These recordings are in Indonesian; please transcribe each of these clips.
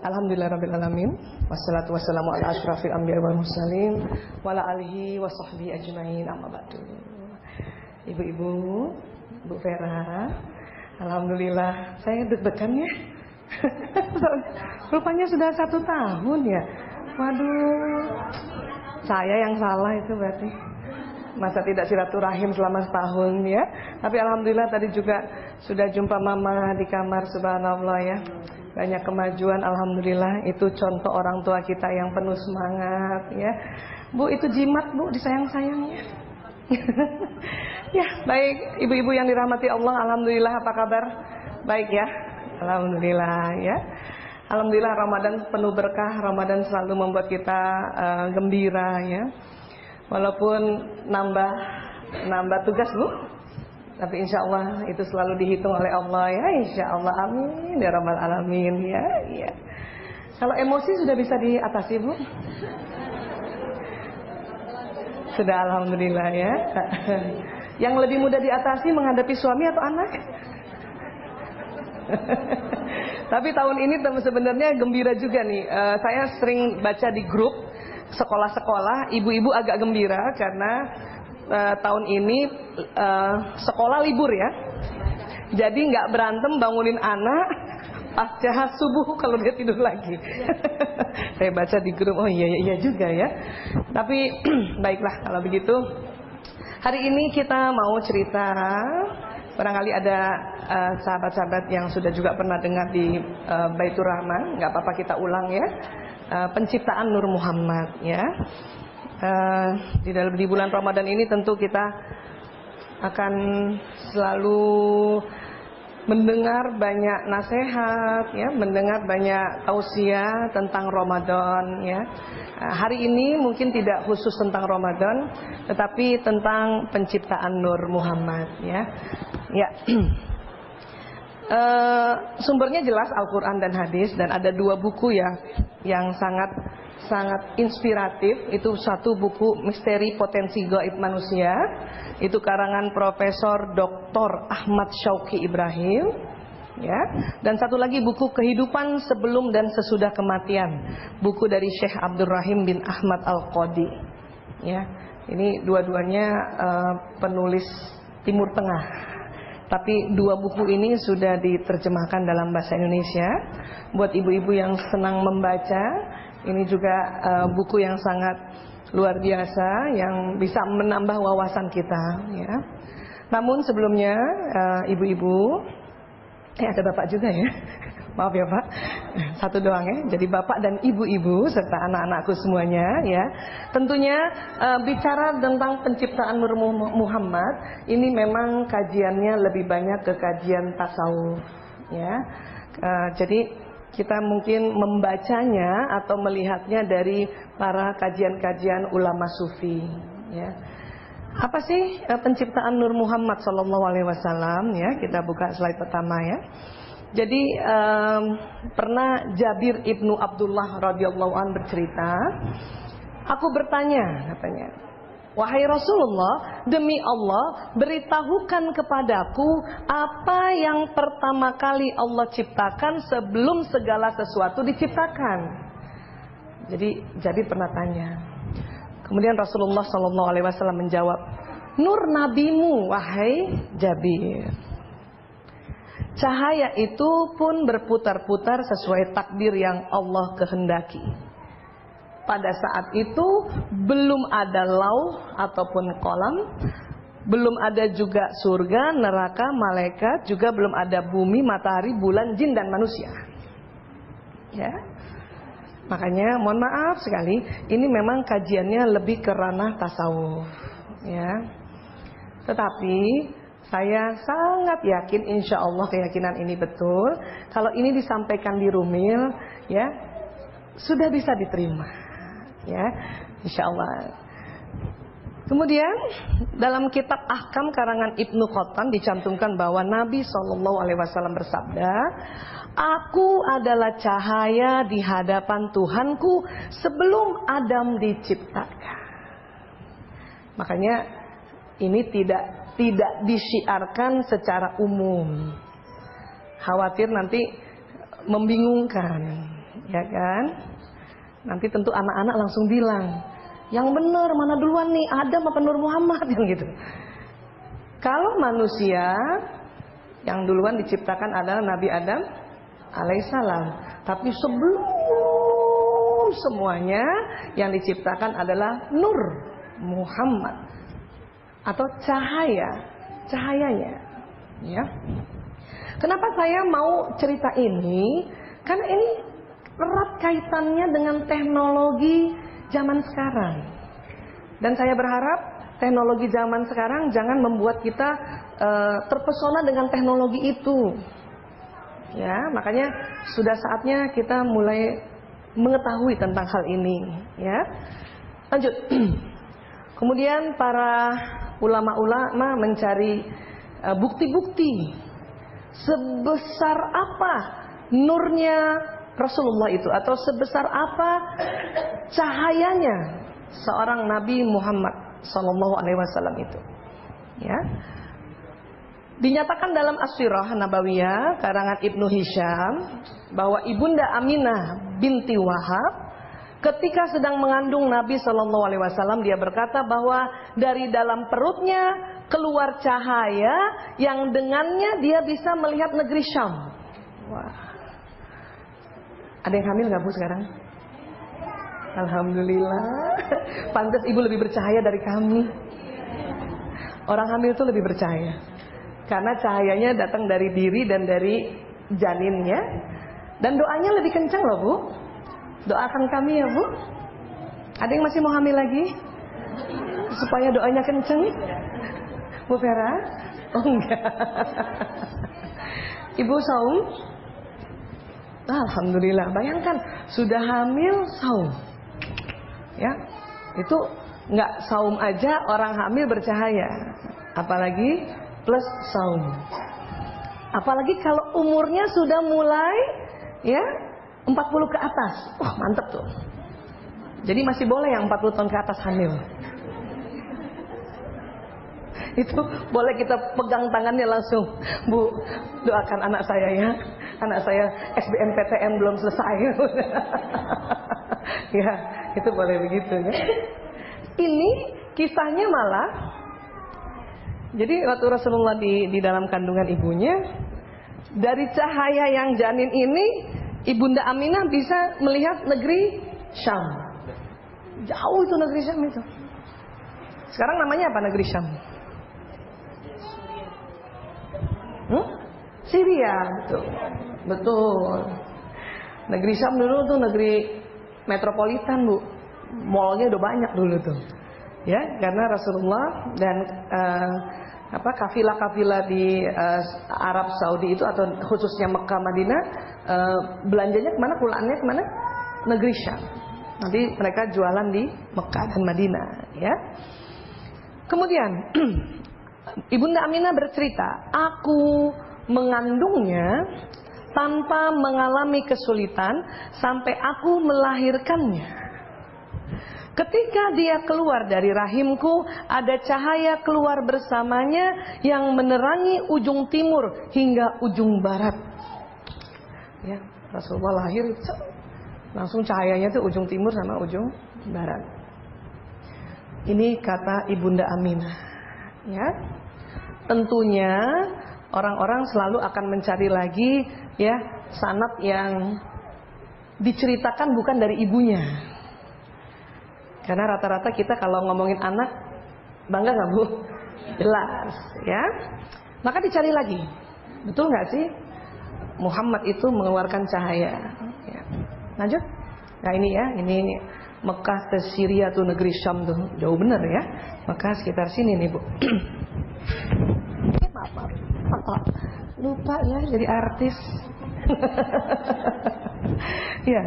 Alhamdulillahirabbil alamin. Wassalatu wassalamu ala asyrafil anbiya'i wal mursalin wa ala alihi wa sahbihi ajmain. Amma ba'du. Ibu-ibu, Bu Vera, alhamdulillah saya deg-degan ya. Rupanya sudah 1 tahun ya. Waduh. Saya yang salah itu berarti. Masa tidak silaturahim selama setahun ya. Tapi alhamdulillah tadi juga sudah jumpa mama di kamar, subhanallah ya. Banyak kemajuan, alhamdulillah. Itu contoh orang tua kita yang penuh semangat ya. Bu, itu jimat Bu, disayang-sayangnya. Ya, baik ibu-ibu yang dirahmati Allah, alhamdulillah, apa kabar? Baik ya, alhamdulillah ya. Alhamdulillah Ramadan penuh berkah, Ramadan selalu membuat kita gembira ya. Walaupun nambah tugas Bu, tapi insya Allah itu selalu dihitung oleh Allah ya, insya Allah, amin ya rabbal alamin ya. Ya. Kalau emosi sudah bisa diatasi Bu? Sudah, alhamdulillah ya. Yang lebih mudah diatasi menghadapi suami atau anak? Tapi tahun ini sebenarnya gembira juga nih. Saya sering baca di grup sekolah-sekolah, ibu-ibu agak gembira karena tahun ini sekolah libur ya. Jadi nggak berantem bangunin anak pasca subuh kalau dia tidur lagi. Saya baca di grup, oh iya juga ya. Tapi baiklah kalau begitu. Hari ini kita mau cerita. Barangkali ada sahabat-sahabat yang sudah juga pernah dengar di Baitur Rahman. Nggak apa-apa kita ulang ya. Penciptaan Nur Muhammad ya. Di bulan Ramadan ini tentu kita akan selalu mendengar banyak nasihat ya, mendengar banyak tausiah tentang Ramadan ya. Hari ini mungkin tidak khusus tentang Ramadan, tetapi tentang penciptaan Nur Muhammad ya. Ya. Sumbernya jelas Al-Quran dan hadis, dan ada 2 buku ya yang sangat inspiratif. Itu satu buku Misteri Potensi Gaib Manusia, itu karangan Profesor Dr. Ahmad Syauqi Ibrahim ya. Dan satu lagi buku Kehidupan Sebelum dan Sesudah Kematian, buku dari Syekh Abdul Rahim bin Ahmad Al-Qadi ya. Ini dua-duanya penulis Timur Tengah. Tapi 2 buku ini sudah diterjemahkan dalam bahasa Indonesia. Buat ibu-ibu yang senang membaca, ini juga buku yang sangat luar biasa, yang bisa menambah wawasan kita ya. Namun sebelumnya ibu-ibu, ada bapak juga ya. Maaf ya Pak, satu doang ya. Jadi bapak dan ibu-ibu serta anak-anakku semuanya ya. Tentunya bicara tentang penciptaan Nur Muhammad, ini memang kajiannya lebih banyak ke kajian tasawuf ya. Jadi kita mungkin membacanya atau melihatnya dari para kajian-kajian ulama sufi ya. Apa sih penciptaan Nur Muhammad sallallahu alaihi wasallam ya? Kita buka slide pertama ya. Jadi pernah Jabir ibnu Abdullah radhiyallahu an bercerita, aku bertanya katanya, wahai Rasulullah, demi Allah beritahukan kepadaku apa yang pertama kali Allah ciptakan sebelum segala sesuatu diciptakan. Jadi Jabir pernah tanya. Kemudian Rasulullah SAW menjawab, nur nabimu wahai Jabir. Cahaya itu pun berputar-putar sesuai takdir yang Allah kehendaki. Pada saat itu belum ada lauh ataupun kolam, belum ada juga surga, neraka, malaikat, juga belum ada bumi, matahari, bulan, jin dan manusia. Ya. Makanya mohon maaf sekali, ini memang kajiannya lebih ke ranah tasawuf ya. Tetapi saya sangat yakin, insya Allah keyakinan ini betul. Kalau ini disampaikan di Rumil, ya sudah bisa diterima, ya, insya Allah. Kemudian dalam kitab Ahkam karangan Ibnu Qattan dicantumkan bahwa Nabi SAW bersabda, aku adalah cahaya di hadapan Tuhanku sebelum Adam diciptakan. Makanya ini tidak disiarkan secara umum. Khawatir nanti membingungkan, ya kan? Nanti tentu anak-anak langsung bilang, yang benar mana duluan nih, Adam apa Nur Muhammad, yang gitu. Kalau manusia yang duluan diciptakan adalah Nabi Adam alaihissalam, tapi sebelum semuanya yang diciptakan adalah Nur Muhammad atau cahayanya, ya. Kenapa saya mau cerita ini? Karena ini erat kaitannya dengan teknologi zaman sekarang. Dan saya berharap teknologi zaman sekarang jangan membuat kita terpesona dengan teknologi itu. Ya, makanya sudah saatnya kita mulai mengetahui tentang hal ini, ya. Lanjut. Kemudian para ulama-ulama mencari bukti-bukti sebesar apa nurnya Rasulullah itu, atau sebesar apa cahayanya seorang Nabi Muhammad sallallahu alaihi wasallam itu, ya. Dinyatakan dalam As-Sirah Nabawiyah karangan Ibnu Hisham bahwa Ibunda Aminah binti Wahab ketika sedang mengandung Nabi sallallahu alaihi wasallam, dia berkata bahwa dari dalam perutnya keluar cahaya yang dengannya dia bisa melihat negeri Syam. Wah. Ada yang hamil nggak Bu sekarang? Alhamdulillah. Pantas Ibu lebih bercahaya dari kami. Orang hamil itu lebih bercahaya karena cahayanya datang dari diri dan dari janinnya. Dan doanya lebih kencang loh Bu. Doakan kami ya Bu. Ada yang masih mau hamil lagi? Supaya doanya kenceng, Bu Vera? Oh enggak. Ibu saum? Alhamdulillah. Bayangkan sudah hamil saum, ya. Itu nggak saum aja orang hamil bercahaya, apalagi plus saum. Apalagi kalau umurnya sudah mulai, ya, 40 ke atas. Wah, mantep tuh. Jadi masih boleh yang 40 tahun ke atas hamil. Itu boleh kita pegang tangannya langsung, Bu, doakan anak saya ya. Anak saya SBMPTN belum selesai. Ya, itu boleh begitu ya. Ini kisahnya malah, jadi waktu Rasulullah di dalam kandungan ibunya, dari cahaya yang janin ini Ibunda Aminah bisa melihat negeri Syam. Jauh itu negeri Syam itu. Sekarang namanya apa negeri Syam? Syria, betul. Betul. Negeri Syam dulu tuh negeri metropolitan, Bu. Mallnya udah banyak dulu tuh. Ya, karena Rasulullah dan kafilah-kafilah di Arab Saudi itu, atau khususnya Mekah Madinah, belanjanya kemana? Pulaannya kemana? Negeri Syam. Nanti mereka jualan di Mekah dan Madinah, ya. Kemudian Ibunda Aminah bercerita, aku mengandungnya tanpa mengalami kesulitan sampai aku melahirkannya. Ketika dia keluar dari rahimku, ada cahaya keluar bersamanya yang menerangi ujung timur hingga ujung barat. Ya, Rasulullah lahir langsung cahayanya tuh ujung timur sama ujung barat. Ini kata Ibunda Aminah. Ya, tentunya orang-orang selalu akan mencari lagi, ya, sanad yang diceritakan bukan dari ibunya. Karena rata-rata kita kalau ngomongin anak, bangga nggak Bu? Jelas, ya. Maka dicari lagi, betul nggak sih Muhammad itu mengeluarkan cahaya? Ya. Lanjut. Nah ini ya, ini Mekah ke Syria tuh negeri Syam tuh, jauh bener ya. Mekah sekitar sini nih Bu. Maaf, lupa ya jadi artis. Ya,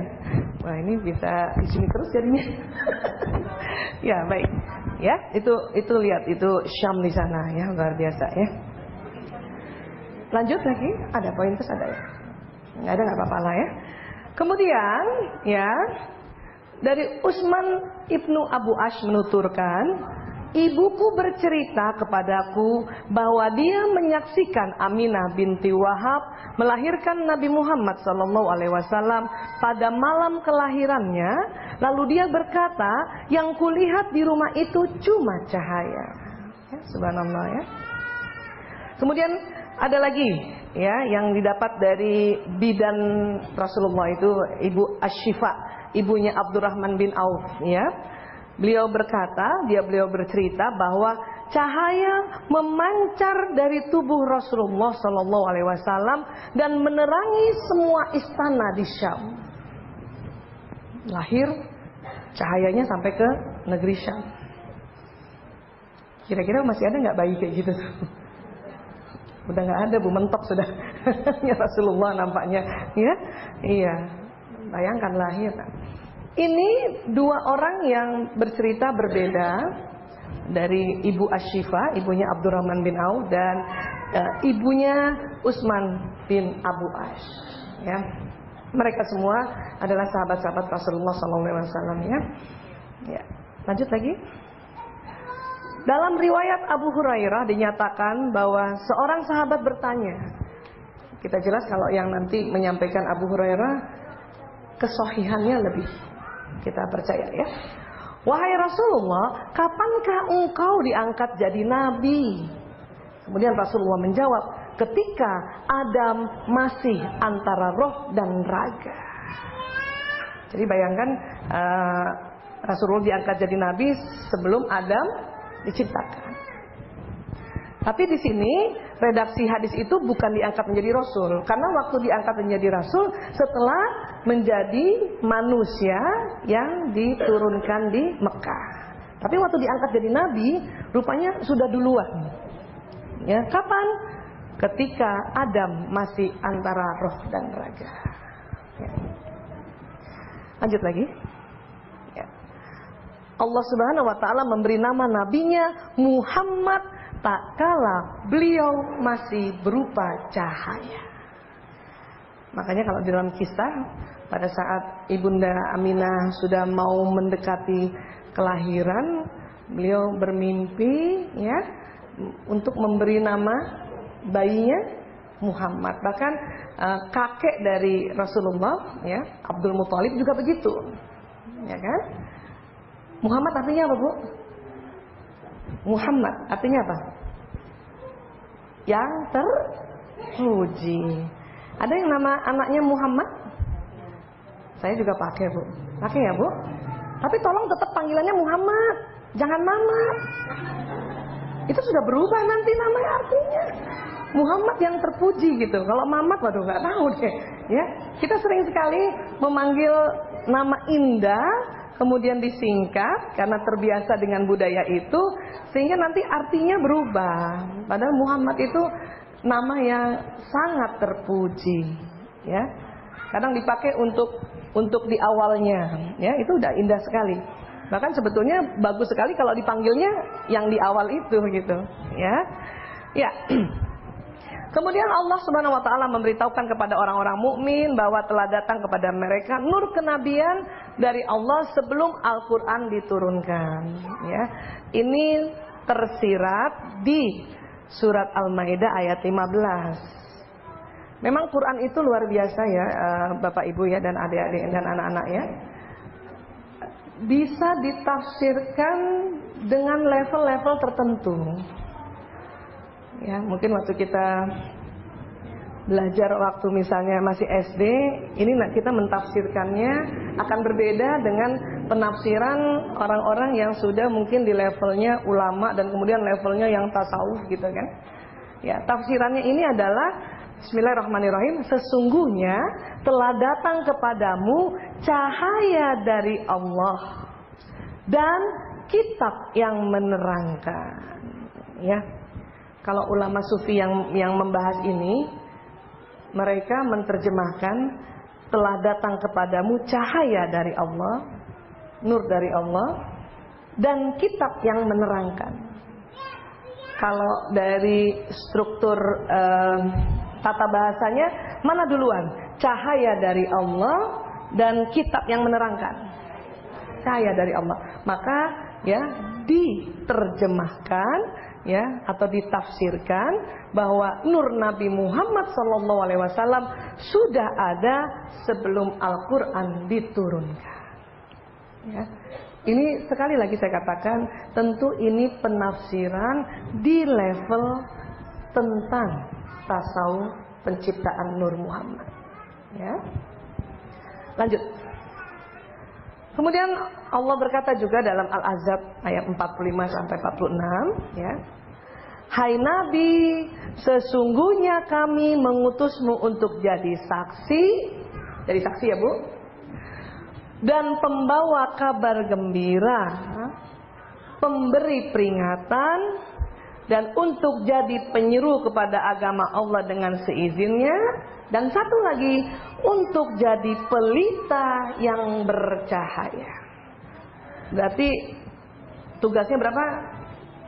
wah ini bisa di sini terus jadinya. Ya baik, ya itu lihat itu Syam di sana ya, luar biasa ya. Lanjut lagi, ada poin plus ada ya? Nggak ada, nggak apa-apa lah ya. Kemudian ya, dari Utsman ibnu Abu Ash menuturkan, ibuku bercerita kepadaku bahwa dia menyaksikan Aminah binti Wahab melahirkan Nabi Muhammad SAW pada malam kelahirannya. Lalu dia berkata, yang kulihat di rumah itu cuma cahaya. Ya, subhanallah ya. Kemudian ada lagi ya yang didapat dari bidan Rasulullah itu Ibu Asy-Syifa, ibunya Abdurrahman bin Auf ya. Beliau bercerita bahwa cahaya memancar dari tubuh Rasulullah SAW dan menerangi semua istana di Syam. Lahir cahayanya sampai ke negeri Syam. Kira-kira masih ada nggak bayi kayak gitu tuh? Udah nggak ada, Bu, mentok sudah. Ya Rasulullah nampaknya, ya, iya. Bayangkan lahir. Ini dua orang yang bercerita berbeda dari Ibu Asy-Syifa, ibunya Abdurrahman bin Auf dan ibunya Utsman bin Abu Ash. Ya, mereka semua adalah sahabat-sahabat Rasulullah SAW. Ya, lanjut lagi. Dalam riwayat Abu Hurairah dinyatakan bahwa seorang sahabat bertanya. Kita jelas kalau yang nanti menyampaikan Abu Hurairah kesohihannya lebih kita percaya ya. Wahai Rasulullah, kapankah engkau diangkat jadi nabi? Kemudian Rasulullah menjawab, ketika Adam masih antara roh dan raga. Jadi bayangkan Rasulullah diangkat jadi nabi sebelum Adam diciptakan. Tapi di sini redaksi hadis itu bukan diangkat menjadi rasul, karena waktu diangkat menjadi rasul setelah menjadi manusia yang diturunkan di Mekah. Tapi waktu diangkat jadi nabi, rupanya sudah duluan. Ya, kapan? Ketika Adam masih antara roh dan raga. Ya. Lanjut lagi. Allah Subhanahu wa taala memberi nama nabinya Muhammad tak kala beliau masih berupa cahaya. Makanya kalau dalam kisah pada saat Ibunda Aminah sudah mau mendekati kelahiran, beliau bermimpi ya untuk memberi nama bayinya Muhammad. Bahkan kakek dari Rasulullah ya, Abdul Muthalib juga begitu. Ya kan? Muhammad artinya apa, Bu? Muhammad artinya apa? Yang terpuji. Ada yang nama anaknya Muhammad? Saya juga pakai, Bu. Pakai ya, Bu? Tapi tolong tetap panggilannya Muhammad. Jangan Mamat. Itu sudah berubah nanti namanya artinya. Muhammad yang terpuji gitu. Kalau Mamat, waduh nggak tahu deh. Ya, kita sering sekali memanggil nama indah, kemudian disingkat karena terbiasa dengan budaya itu, sehingga nanti artinya berubah. Padahal Muhammad itu nama yang sangat terpuji, ya. Kadang dipakai untuk di awalnya, ya, itu udah indah sekali. Bahkan sebetulnya bagus sekali kalau dipanggilnya yang di awal itu gitu, ya. Ya. Kemudian Allah Subhanahu wa taala memberitahukan kepada orang-orang mukmin bahwa telah datang kepada mereka nur kenabian dari Allah sebelum Al-Qur'an diturunkan, ya. Ini tersirat di surat Al-Maidah ayat 15. Memang Quran itu luar biasa ya, Bapak Ibu ya, dan adik-adik dan anak-anak ya. Bisa ditafsirkan dengan level-level tertentu. Ya, mungkin waktu kita belajar waktu misalnya masih SD, ini kita mentafsirkannya akan berbeda dengan penafsiran orang-orang yang sudah mungkin di levelnya ulama dan kemudian levelnya yang tasawuf gitu kan. Ya, tafsirannya ini adalah Bismillahirrahmanirrahim, sesungguhnya telah datang kepadamu cahaya dari Allah dan kitab yang menerangkan. Ya. Kalau ulama sufi yang membahas ini, mereka menerjemahkan telah datang kepadamu cahaya dari Allah, nur dari Allah, dan kitab yang menerangkan. Kalau dari struktur tata bahasanya, mana duluan? Cahaya dari Allah dan kitab yang menerangkan. Cahaya dari Allah. Maka ya diterjemahkan ya atau ditafsirkan bahwa nur Nabi Muhammad SAW sudah ada sebelum Al-Quran diturunkan. Ya. Ini sekali lagi saya katakan, tentu ini penafsiran di level tentang tasawuf penciptaan Nur Muhammad. Ya. Lanjut. Kemudian Allah berkata juga dalam Al-Ahzab ayat 45 sampai 46, ya. Hai Nabi, sesungguhnya kami mengutusmu untuk jadi saksi. Jadi saksi ya Bu. Dan pembawa kabar gembira, pemberi peringatan, dan untuk jadi penyeru kepada agama Allah dengan seizinnya. Dan satu lagi, untuk jadi pelita yang bercahaya. Berarti tugasnya berapa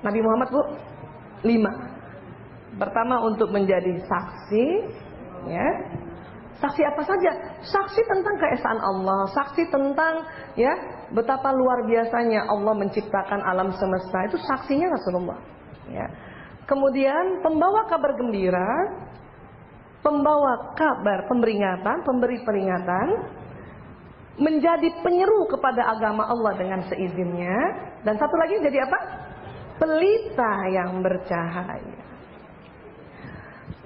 Nabi Muhammad Bu? 5. Pertama untuk menjadi saksi, ya. Saksi apa saja? Saksi tentang keesaan Allah, saksi tentang ya betapa luar biasanya Allah menciptakan alam semesta. Itu saksinya Rasulullah. Ya. Kemudian pembawa kabar gembira, pembawa kabar peringatan, pemberi peringatan, menjadi penyeru kepada agama Allah dengan seizinnya, dan satu lagi jadi apa? Pelita yang bercahaya.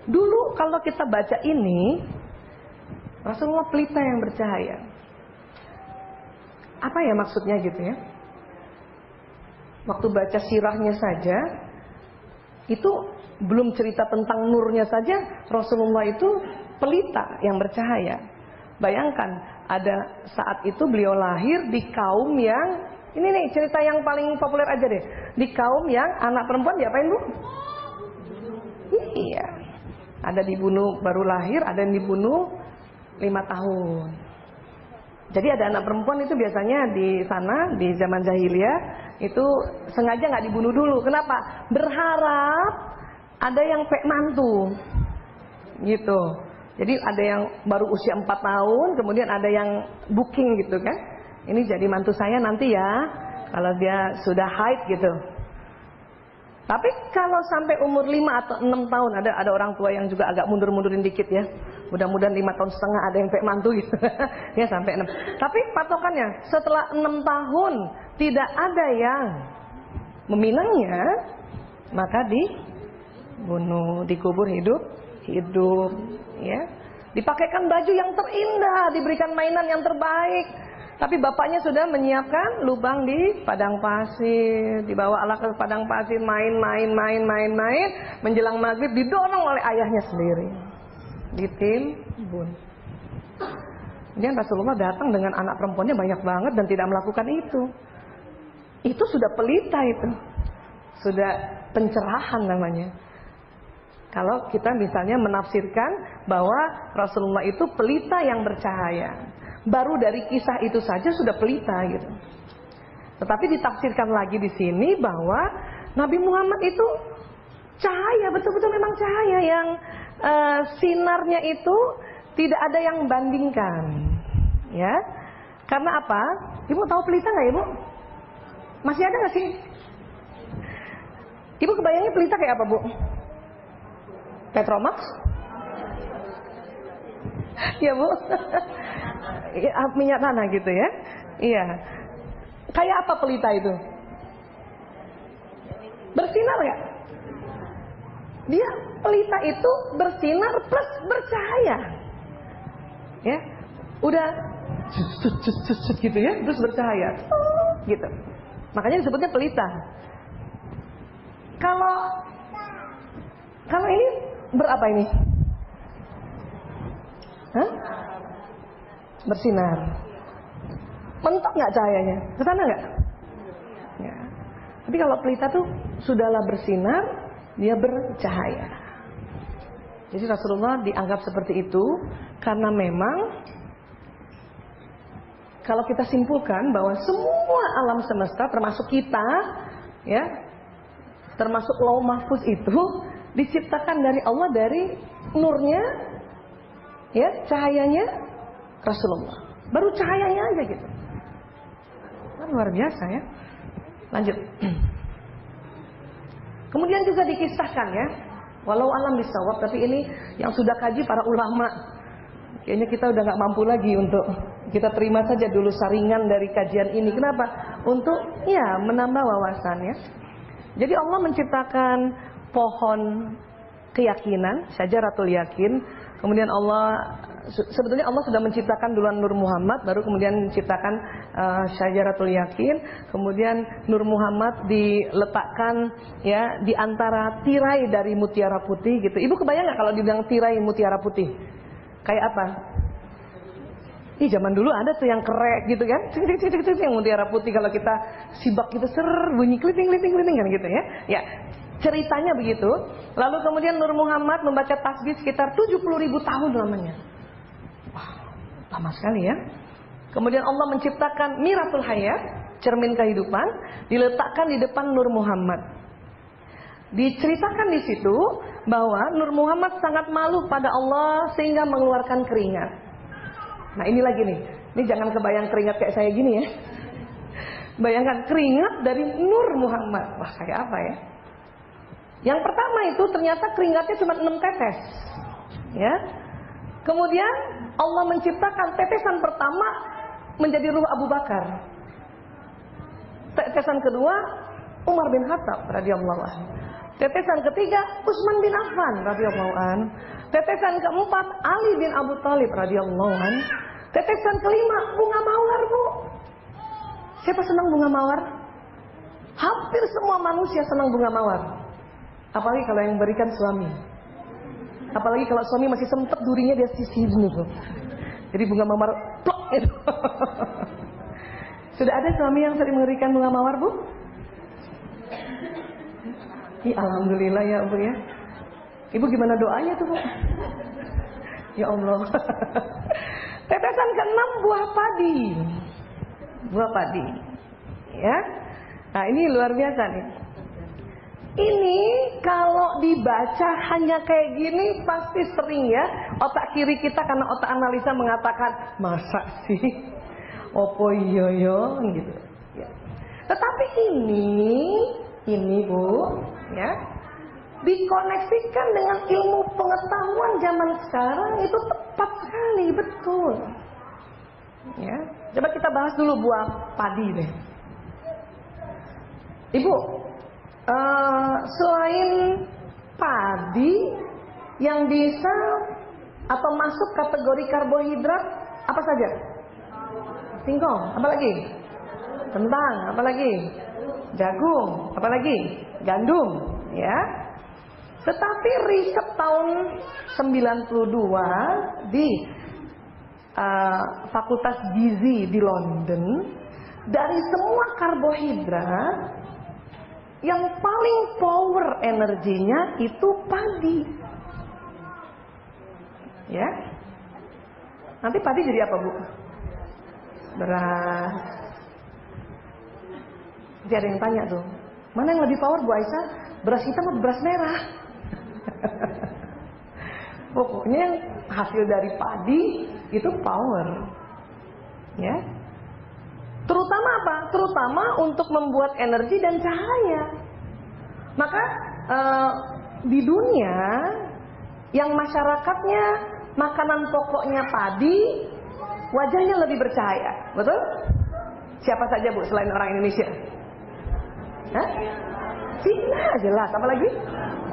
Dulu kalau kita baca ini, Rasulullah pelita yang bercahaya. Apa ya maksudnya gitu ya? Waktu baca sirahnya saja, itu belum cerita tentang nurnya saja, Rasulullah itu pelita yang bercahaya. Bayangkan, ada saat itu beliau lahir di kaum yang, ini nih cerita yang paling populer aja deh, di kaum yang anak perempuan diapain Bu? Iya, ada dibunuh baru lahir, ada yang dibunuh 5 tahun. Jadi ada anak perempuan itu biasanya di sana di zaman jahiliyah itu sengaja nggak dibunuh dulu. Kenapa? Berharap ada yang pek mantu, gitu. Jadi ada yang baru usia 4 tahun, kemudian ada yang booking gitu kan. Ini jadi mantu saya nanti ya, kalau dia sudah haid gitu. Tapi kalau sampai umur 5 atau 6 tahun, ada orang tua yang juga agak mundur-mundurin dikit ya. Mudah-mudahan 5 tahun setengah ada yang pek mantu gitu. Ya sampai 6. Tapi patokannya setelah 6 tahun tidak ada yang meminangnya, maka dibunuh, dikubur hidup, ya. Dipakaikan baju yang terindah, diberikan mainan yang terbaik. Tapi bapaknya sudah menyiapkan lubang di padang pasir, dibawalah ke padang pasir, main, menjelang maghrib didorong oleh ayahnya sendiri, ditimbun. Kemudian Rasulullah datang dengan anak perempuannya banyak banget dan tidak melakukan itu. Itu sudah pelita itu, sudah pencerahan namanya. Kalau kita misalnya menafsirkan bahwa Rasulullah itu pelita yang bercahaya, baru dari kisah itu saja sudah pelita gitu. Tetapi ditafsirkan lagi di sini bahwa Nabi Muhammad itu cahaya, betul-betul memang cahaya yang sinarnya itu tidak ada yang membandingkan, ya. Karena apa? Ibu tahu pelita nggak Ibu? Masih ada nggak sih? Ibu kebayangnya pelita kayak apa Bu? Petromax? Ya Bu. Minyak tanah gitu ya. Iya. Kayak apa pelita itu? Bersinar gak? Dia pelita itu bersinar plus bercahaya. Ya. Udah gitu ya, terus bercahaya. Gitu. Makanya disebutnya pelita. Kalau ini berapa ini? Hah? Bersinar. Mentok nggak cahayanya? Kesana nggak? Ya. Tapi kalau pelita tuh sudahlah bersinar, dia bercahaya. Jadi Rasulullah dianggap seperti itu karena memang kalau kita simpulkan bahwa semua alam semesta termasuk kita, ya, termasuk Lauh Mahfuz itu diciptakan dari Allah dari nurnya, ya, cahayanya Rasulullah. Baru cahayanya aja gitu. Kan luar biasa ya. Lanjut. Kemudian juga dikisahkan ya, walau alam bisawab, tapi ini yang sudah kaji para ulama. Kayaknya kita udah gak mampu lagi untuk kita terima saja dulu saringan dari kajian ini. Kenapa? Untuk ya menambah wawasannya. Jadi Allah menciptakan pohon keyakinan, syajaratul yakin. Kemudian sebetulnya Allah sudah menciptakan duluan Nur Muhammad, baru kemudian menciptakan syajaratul yakin. Kemudian Nur Muhammad diletakkan ya di antara tirai dari mutiara putih gitu. Ibu kebayang nggak kalau dibilang tirai mutiara putih? Kayak apa? Ih, zaman dulu ada tuh yang kerek gitu kan, yang mutiara putih, kalau kita sibak gitu bunyi kliting kan gitu ya. Ya, ceritanya begitu. Lalu kemudian Nur Muhammad membaca tasbih sekitar 70.000 tahun lamanya. Wah, lama sekali ya. Kemudian Allah menciptakan Miratul Hayat, cermin kehidupan, diletakkan di depan Nur Muhammad. Diceritakan di situ bahwa Nur Muhammad sangat malu pada Allah sehingga mengeluarkan keringat. Nah ini lagi nih, ini jangan kebayang keringat kayak saya gini ya. Bayangkan keringat dari Nur Muhammad. Wah, kayak apa ya? Yang pertama itu ternyata keringatnya cuma 6 tetes. Ya. Kemudian Allah menciptakan tetesan pertama menjadi ruh Abu Bakar. Tetesan kedua Umar bin Khattab radhiyallahu anhu. Tetesan ketiga Utsman bin Affan radhiyallahu anhu. Tetesan keempat Ali bin Abu Thalib radhiyallahu anhu. Tetesan kelima bunga mawar, Bu. Siapa senang bunga mawar? Hampir semua manusia senang bunga mawar. Apalagi kalau yang berikan suami. Apalagi kalau suami masih sempet durinya dia sisihin gitu. Jadi bunga mawar plok gitu. Sudah ada suami yang sering memberikan bunga mawar, Bu? Alhamdulillah ya, Bu ya. Ibu gimana doanya tuh, Bu? Ya Allah. Tetesan ke-6 buah padi. Buah padi. Ya. Nah, ini luar biasa nih. Ini kalau dibaca hanya kayak gini pasti sering ya. Otak kiri kita karena otak analisa mengatakan, masa sih? Opo iya gitu. Ya. Tetapi ini Bu, ya, dikoneksikan dengan ilmu pengetahuan zaman sekarang itu tepat sekali, betul. Ya, coba kita bahas dulu buah padi deh. Ibu, selain padi yang bisa atau masuk kategori karbohidrat apa saja? Singkong, apa lagi? Kentang, apa lagi? Jagung, apa lagi? Gandum, ya. Tetapi riset tahun 92 di Fakultas Gizi di London, dari semua karbohidrat yang paling power energinya itu padi. Ya. Nanti padi jadi apa, Bu? Beras. Jadi ada yang tanya tuh, mana yang lebih power, Bu Aisyah? Beras hitam atau beras merah? Pokoknya yang hasil dari padi itu power. Ya. Terutama apa? Terutama untuk membuat energi dan cahaya. Maka di dunia yang masyarakatnya makanan pokoknya padi, wajahnya lebih bercahaya. Betul? Siapa saja, Bu, selain orang Indonesia? Hah? Cina jelas, apa lagi?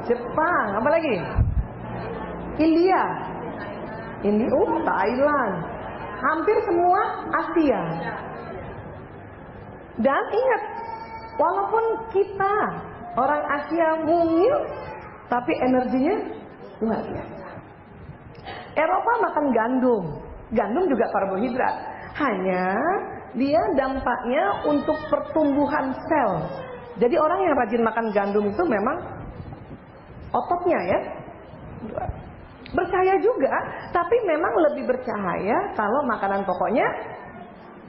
Jepang, apa lagi? India, Thailand, hampir semua Asia. Dan ingat, walaupun kita orang Asia mungil, tapi energinya luar biasa. Eropa makan gandum juga karbohidrat. Hanya dia dampaknya untuk pertumbuhan sel. Jadi orang yang rajin makan gandum itu memang ototnya ya bercahaya juga, tapi memang lebih bercahaya kalau makanan pokoknya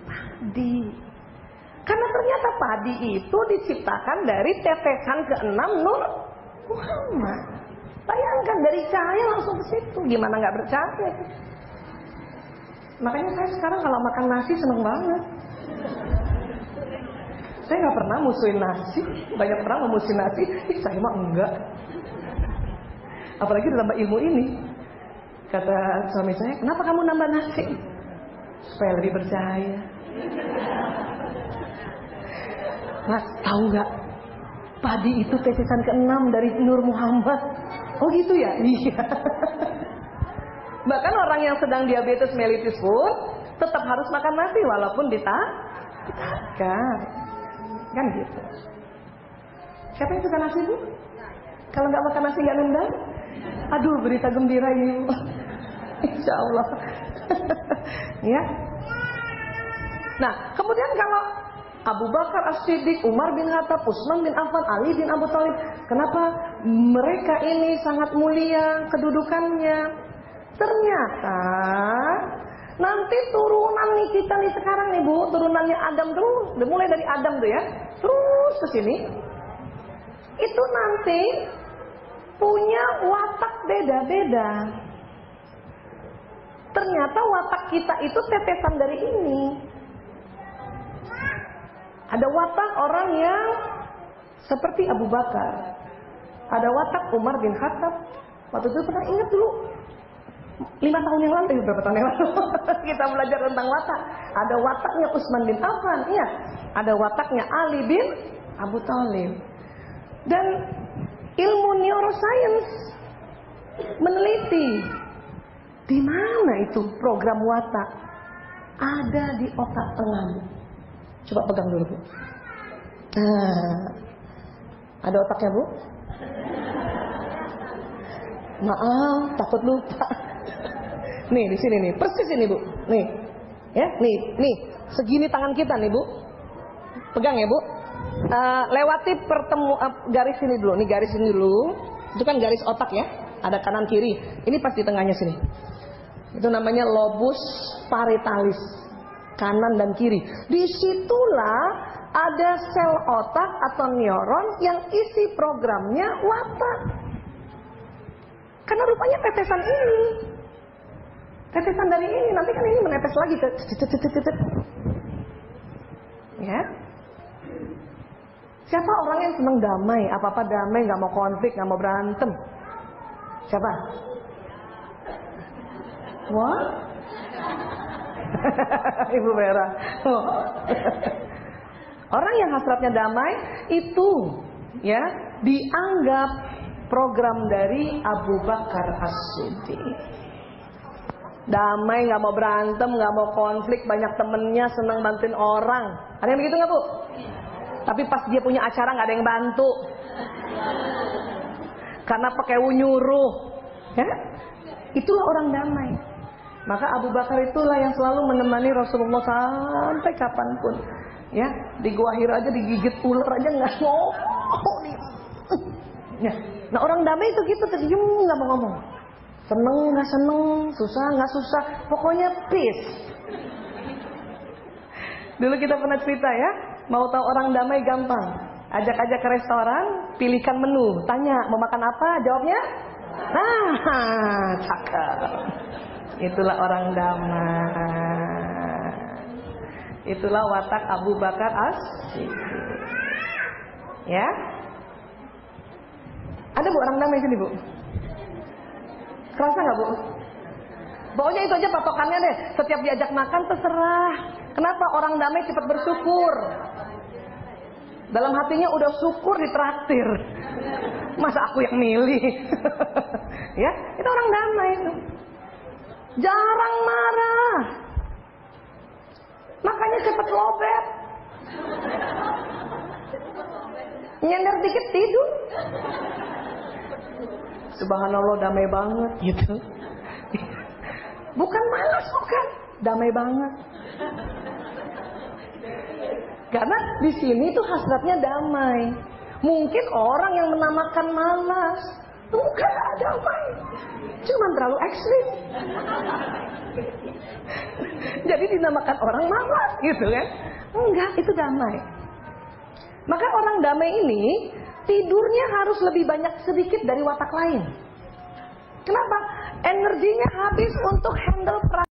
padi. Karena ternyata padi itu diciptakan dari tetesan ke-6 Nur Muhammad. Bayangkan dari cahaya langsung ke situ, gimana nggak bercahaya? Makanya saya sekarang kalau makan nasi seneng banget. Saya nggak pernah musuhin nasi. Banyak orang memusuhin nasi. Saya mah enggak. Apalagi dalam ilmu ini. Kata suami saya, kenapa kamu nambah nasi? Supaya lebih percaya. Mas, tahu nggak? Padi itu tetesan ke-6 dari Nur Muhammad. Oh gitu ya? Iya. Bahkan orang yang sedang diabetes mellitus pun tetap harus makan nasi walaupun ditakar. Kan gitu. Siapa yang suka nasi, Bu? Kalau nggak makan nasi nggak nendang? Aduh, berita gembira ini. Insya Allah. Ya. Nah, kemudian kalau Abu Bakar As-Siddiq, Umar bin Khattab, Utsman bin Affan, Ali bin Abu Thalib, kenapa mereka ini sangat mulia kedudukannya? Ternyata nanti turunan nih kita nih sekarang nih Bu, turunannya Adam terus, mulai dari Adam tuh ya, terus ke sini. Itu nanti punya watak beda-beda. Ternyata watak kita itu tetesan dari ini. Ada watak orang yang seperti Abu Bakar. Ada watak Umar bin Khattab. Waktu itu pernah ingat dulu 5 tahun yang lalu, berapa tahun yang lalu kita belajar tentang watak. Ada wataknya Utsman bin Affan, iya. Ada wataknya Ali bin Abu Thalib. Dan ilmu neuroscience meneliti di mana itu program watak. Ada di otak tengah. Coba pegang dulu, Bu. Ada otaknya, Bu? Maaf, takut lupa. Nih, di sini nih, persis ini, Bu. Nih. Ya, nih. Segini tangan kita nih, Bu. Pegang ya, Bu. Lewati garis ini dulu. Nih garis ini dulu. Itu kan garis otak ya. Ada kanan kiri. Ini pas di tengahnya sini. Itu namanya lobus parietalis. Kanan dan kiri. Disitulah ada sel otak atau neuron yang isi programnya watak. Karena rupanya tetesan ini. Tetesan dari ini. Nanti kan ini menetes lagi ke ya. Siapa orang yang senang damai? Apa-apa damai, gak mau konflik, gak mau berantem? Siapa? Wah? Ibu Vera. Orang yang hasratnya damai itu ya dianggap program dari Abu Bakar As-Siddiq. Damai, nggak mau berantem, nggak mau konflik, banyak temennya, senang bantuin orang. Ada yang begitu nggak, Bu? Tapi pas dia punya acara nggak ada yang bantu, karena pakai nyuruh. Ya? Itulah orang damai. Maka Abu Bakar itulah yang selalu menemani Rasulullah sampai kapanpun. Ya, di Gua Hira aja digigit ular aja nggak mau. Ya. Nah orang damai itu gitu, terdiam nggak mau ngomong. Seneng nggak seneng, susah nggak susah, pokoknya peace. Dulu kita pernah cerita ya, mau tahu orang damai gampang. Ajak-ajak ke restoran, pilihkan menu, tanya mau makan apa, jawabnya, nah, cakep. Itulah orang damai. Itulah watak Abu Bakar As-Siddiq. Ya. Ada Bu orang damai sini, Bu? Kerasa nggak, Bu? Pokoknya itu aja patokannya deh. Setiap diajak makan terserah. Kenapa? Orang damai cepat bersyukur. Dalam hatinya udah syukur ditraktir. Masa aku yang milih? Ya, itu orang damai itu. Jarang marah. Makanya cepat lobet. Nyender dikit tidur. Subhanallah damai banget gitu. Bukan malas, bukan. Damai banget. Karena di sini tuh hasratnya damai. Mungkin orang yang menamakan malas, bukan damai. Cuman terlalu ekstrim. Jadi dinamakan orang malas gitu kan. Enggak, itu damai. Maka orang damai ini tidurnya harus lebih banyak sedikit dari watak lain. Kenapa? Energinya habis untuk handle